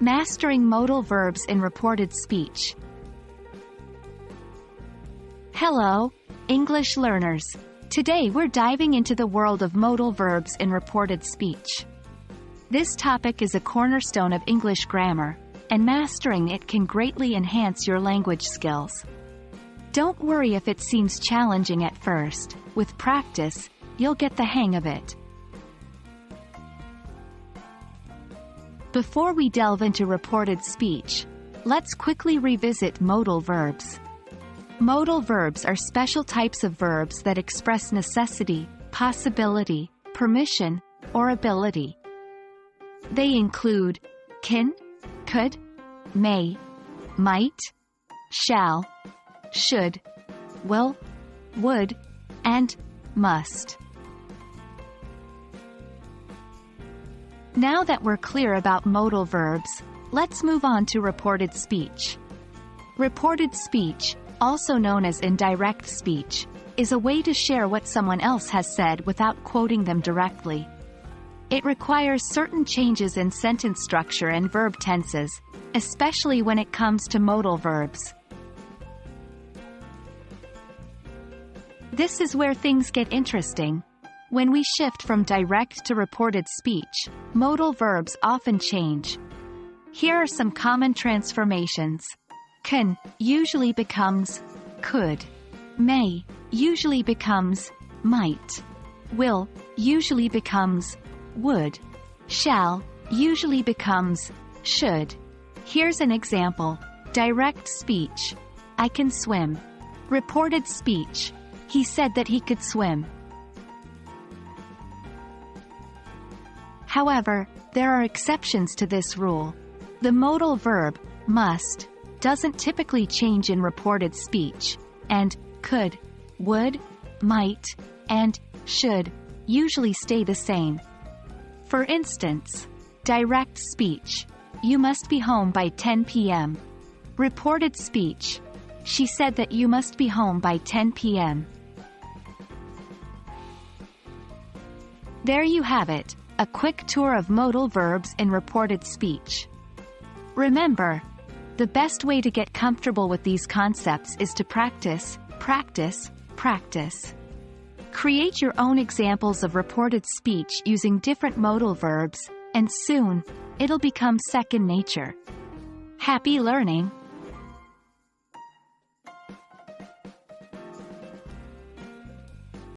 Mastering modal verbs in reported speech. Hello, English learners. Today we're diving into the world of modal verbs in reported speech. This topic is a cornerstone of English grammar, and mastering it can greatly enhance your language skills. Don't worry if it seems challenging at first. With practice, you'll get the hang of it. Before we delve into reported speech, let's quickly revisit modal verbs. Modal verbs are special types of verbs that express necessity, possibility, permission, or ability. They include can, could, may, might, shall, should, will, would, and must. Now that we're clear about modal verbs, let's move on to reported speech. Reported speech, also known as indirect speech, is a way to share what someone else has said without quoting them directly. It requires certain changes in sentence structure and verb tenses, especially when it comes to modal verbs. This is where things get interesting. When we shift from direct to reported speech, modal verbs often change. Here are some common transformations. Can usually becomes could. May usually becomes might. Will usually becomes would. Shall usually becomes should. Here's an example. Direct speech. I can swim. Reported speech. He said that he could swim. However, there are exceptions to this rule. The modal verb, must, doesn't typically change in reported speech, and could, would, might, and should usually stay the same. For instance, direct speech. You must be home by 10 p.m. Reported speech. She said that you must be home by 10 p.m. There you have it. A quick tour of modal verbs in reported speech. Remember, the best way to get comfortable with these concepts is to practice, practice, practice. Create your own examples of reported speech using different modal verbs, and soon, it'll become second nature. Happy learning!